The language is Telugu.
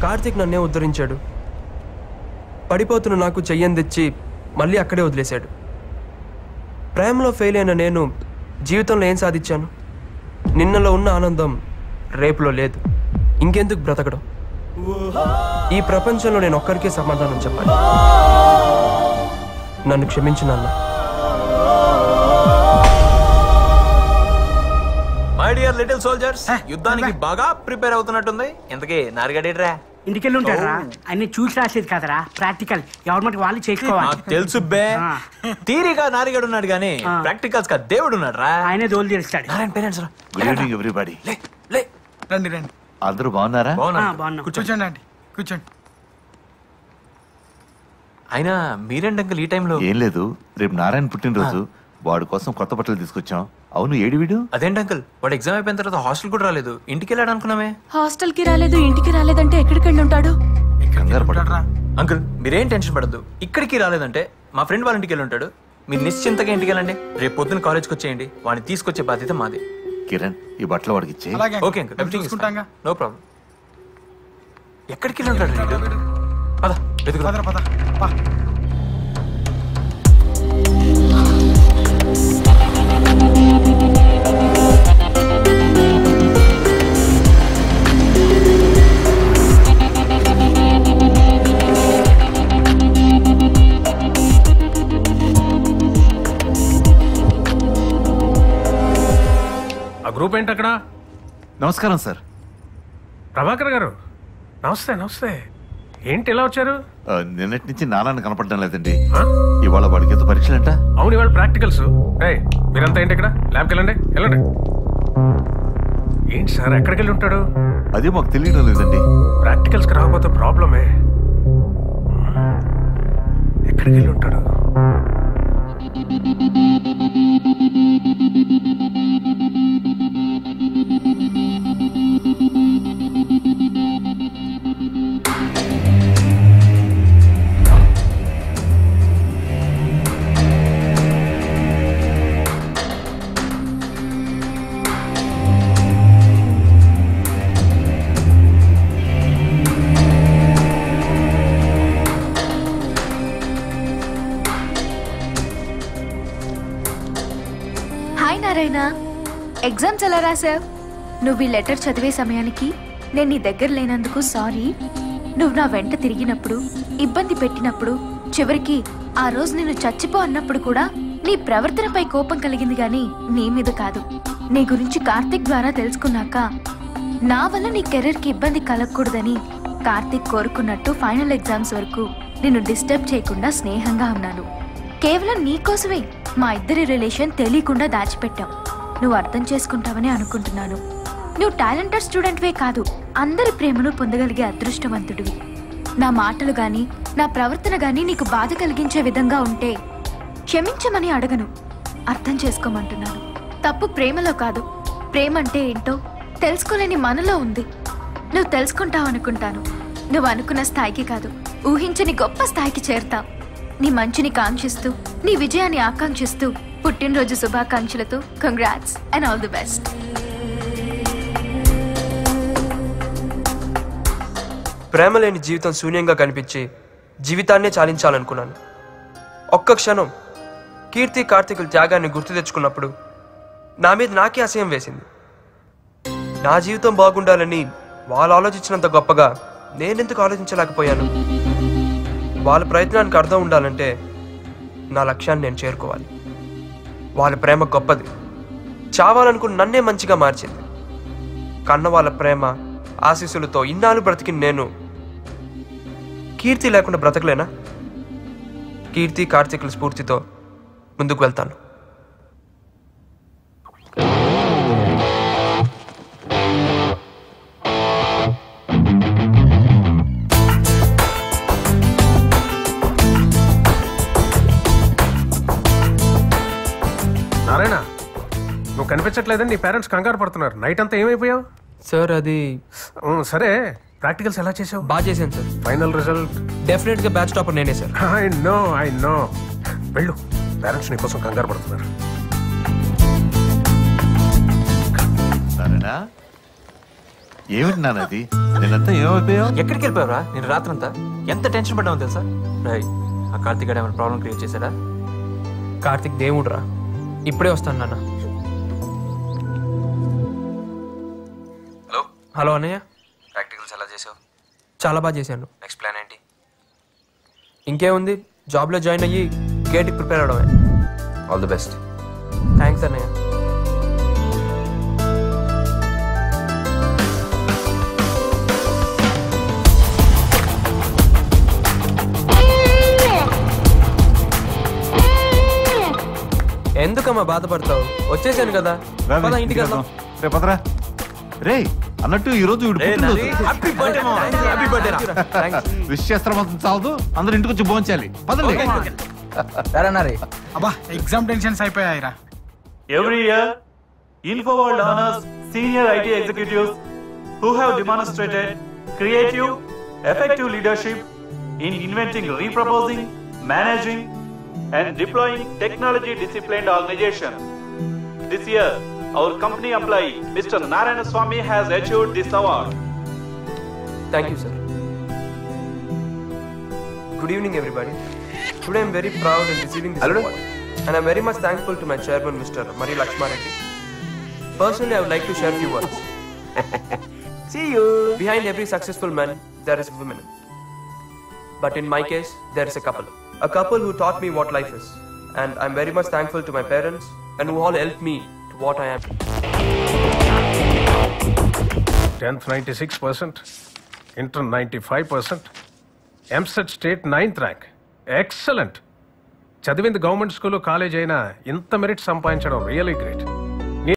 కార్తీక్ నన్నే ఉద్ధరించాడు. పడిపోతున్న నాకు చెయ్యందిచ్చి మళ్ళీ అక్కడే వదిలేశాడు. ప్రేమలో ఫెయిల్ అయిన నేను జీవితంలో ఏం సాధించాను? నిన్నలో ఉన్న ఆనందం రేపులో లేదు. ఇంకెందుకు బ్రతకడం? ఈ ప్రపంచంలో నేను ఒక్కరికే సమాధానం చెప్పాలి. నన్ను క్షమించు నాన్న. మై డియర్ లిటిల్ సోల్జర్స్, యుద్ధానికి బాగా ప్రిపేర్ అవుతున్నట్టుంది. ఇంతకీ నారిగడేట్రా? ఇంటికెళ్ళి ఉంటారా? అన్ని చూసి రాసేది కదరా, ప్రాక్టికల్. గవర్నమెంట్ వాళ్ళు చేసుకోవాలి. తెలుసు బే, థియరీగా నారిగడు ఉన్నాడు కానీ ప్రాక్టికల్స్ గా దేవుడు ఉన్నాడు రా. ఆయనే దోలు తీరుస్తాడు. Good evening everybody. రండి రండి. అందరూ బాగున్నారా? బాగున్నాం. కూర్చోండి అండి, కూర్చోండి. అయినా మీరేంటి అంకుల్ ఈ టైంలో? ఏం లేదు, రేపు నారాయణ పుట్టినరోజు, వాడి కోసం కొత్త బట్టలు తీసుకొచ్చాం. అవును, ఏడి వీడు? అదేంటి అంకుల్, వాడు ఎగ్జామ్ అయిపోయిన తర్వాత హాస్టల్ కూడా రాలేదు, ఇంటికి వెళ్ళాడు అనుకున్నామే. హాస్టల్ కి రాలేదు, ఇంటికి రాలేదంటే ఎక్కడికి వెళ్ళి ఉంటాడు? కంగారు పడరా అంకుల్, మీరేం టెన్షన్ పడద్దు. ఇక్కడికి రాలేదంటే మా ఫ్రెండ్ వాళ్ళ ఇంటికి వెళ్ళి ఉంటాడు. మీరు నిశ్చింతగా ఇంటికి వెళ్ళండి. రేపు పొద్దున్న కాలేజ్కి వచ్చేయండి. వాడిని తీసుకొచ్చే బాధ్యత మాది. కిరణ్, ఈ బట్టలు వాడికి ఇచ్చే. Okay uncle, everything no problem. ఎక్కడికి వెళ్ళి ఉంటాడు వీడు? పద వెతుకుదాం. పద పద. ఆ గ్రూప్ ఏంటి అక్కడ? నమస్కారం సార్. ప్రభాకర్ గారు, నమస్తే. నమస్తే. ఏంటి ఇలా వచ్చారు? నిన్నటి నుంచి నారాయణ కనపడడం లేదండి. ఇవాళ వాడికి ఏదో పరీక్షలంట. అవును, ఇవాళ ప్రాక్టికల్స్. మీరంతా ఏంటి ఇక్కడ? ల్యాబ్కి వెళ్ళండి. ఏంటి సార్, ఎక్కడికి వెళ్ళి ఉంటాడు? అదే మాకు తెలియడం లేదండి. ప్రాక్టికల్స్కి రాకపోతే ప్రాబ్లమే. ఎక్కడికి వెళ్ళి ఉంటాడు? ఎగ్జామ్స్ ఎలా రాసావు? నువ్వు ఈ లెటర్ చదివే సమయానికి నేను నీ దగ్గర లేనందుకు సారీ. నువ్వు నా వెంట తిరిగినప్పుడు, ఇబ్బంది పెట్టినప్పుడు, చివరికి ఆ రోజు నేను చచ్చిపో అన్నప్పుడు కూడా నీ ప్రవర్తనపై కోపం కలిగింది గాని నీ మీద కాదు. నీ గురించి కార్తిక్ ద్వారా తెలుసుకున్నాక నా వల్ల నీ కెరీర్కి ఇబ్బంది కలగకూడదని కార్తిక్ కోరుకున్నట్టు ఫైనల్ ఎగ్జామ్స్ వరకు నిన్ను డిస్టర్బ్ చేయకుండా స్నేహంగా ఉన్నాను. కేవలం నీకోసమే మా ఇద్దరి రిలేషన్ తెలియకుండా దాచిపెట్టాం. నువ్వు అర్థం చేసుకుంటావని అనుకుంటున్నాను. నువ్వు టాలెంటెడ్ స్టూడెంట్వే కాదు, అందరి ప్రేమను పొందగలిగే అదృష్టవంతుడివి. నా మాటలు గాని నా ప్రవర్తన గాని నీకు బాధ కలిగించే విధంగా ఉంటే క్షమించమని అడగను, అర్థం చేసుకోమంటున్నాను. తప్పు ప్రేమలో కాదు, ప్రేమ అంటే ఏంటో తెలుసుకోలేని మనలో ఉంది. నువ్వు తెలుసుకుంటావనుకుంటాను. నువ్వు అనుకున్న స్థాయికి కాదు, ఊహించని గొప్ప స్థాయికి చేరుతావు. నీ మంచిని కాంక్షిస్తూ, నీ విజయాన్ని ఆకాంక్షిస్తూ పుట్టినరోజు శుభాకాంక్షలతో congrats and all the best. ప్రేమ లేని జీవితం శూన్యంగా కనిపించి జీవితాన్నే చాలించాలనుకున్నాను. ఒక్క క్షణం కీర్తి కార్తీకుల త్యాగాన్ని గుర్తు తెచ్చుకున్నప్పుడు నా మీద నాకే అసహ్యం వేసింది. నా జీవితం బాగుండాలని వాళ్ళు ఆలోచించినంత గొప్పగా నేనెందుకు ఆలోచించలేకపోయాను? వాళ్ళ ప్రయత్నానికి అర్థం ఉండాలంటే నా లక్ష్యాన్ని నేను చేరుకోవాలి. వాళ్ళ ప్రేమ గొప్పది, చావాలనుకుని నన్నే మంచిగా మార్చింది. కన్న వాళ్ళ ప్రేమ ఆశీస్సులతో ఇన్నాళ్ళు బ్రతికి నేను కీర్తి లేకుండా బ్రతకలేనా? కీర్తి కార్తీకుల స్ఫూర్తితో ముందుకు వెళ్తాను. నారాయణ, నువ్వు కనిపించట్లేదని నీ పేరెంట్స్ కంగారు పడుతున్నారు. నైట్ అంతా ఏమైపోయావు? సార్ అది సరే, ప్రాక్టికల్స్ ఎలా చేసావు? బాగా చేశాను సార్. ఫైనల్ రిజల్ట్ డెఫినెట్గా బ్యాచ్ టాపర్ నేనే సార్. I know. వెళ్ళు, పేరెంట్స్ నీ కోసం కంగారు పడుతున్నారు. ఏమిటి నాన్న అది? నేనంతా ఏమైపోయావు? ఎక్కడికి వెళ్ళిపోయావురా? నేను రాత్రంతా ఎంత టెన్షన్ పడ్డామో తెలుసా? రాయ్, ఆ కార్తీక్ గారు ఏమైనా ప్రాబ్లం క్రియేట్ చేశాడా? కార్తిక్ దేవుడురా, ఇప్పుడే వస్తాను నాన్న. హలో హలో అన్నయ్య. ప్రాక్టికల్స్ ఎలా చేసావు? చాలా బాగా చేశాను. నెక్స్ట్ ప్లాన్ ఏంటి? ఇంకేముంది, జాబ్లో జాయిన్ అయ్యి గేట్కి ప్రిపేర్ అవడమే. All the best. థ్యాంక్స్ అన్నయ్య. ఎందుకమ్మా బాధపడతావు? వచ్చేసాను కదా, పద ఇంటికి వెళ్దాం. రేపదరా. రే అన్నట్టు ఈ రోజు విష్ చేస్తారా మాత్రం చాలదు, అందరు ఇంటికి వచ్చి భోంచాలి. పదండి. అబ్బా ఎగ్జామ్ టెన్షన్స్ అయిపోయాయిరా. Every year, InfoWorld honors senior IT executives who have demonstrated creative, effective leadership in inventing, reproposing, managing, and deploying technology-disciplined organizations. This year, our company employee, Mr. Narayana Swamy, has achieved this award. Thank you, sir. Good evening, everybody. Today I'm very proud in receiving this award, and I'm very much thankful to my chairman, Mr. Mari Lakshma Reddy. Personally, I would like to share a few words. See you. Behind every successful man, there is a woman. But in my case, there is a couple. A couple who taught me what life is. And I'm very much thankful to my parents and who all helped me to what I am. 10th 96%, Inter 95%, MSET State 9th rank. Excellent. చదివింది గవర్నమెంట్ స్కూల్ కాలేజ్ అయినా ఇంత మెరిట్ సంపాదించడం రియలీ గ్రేట్.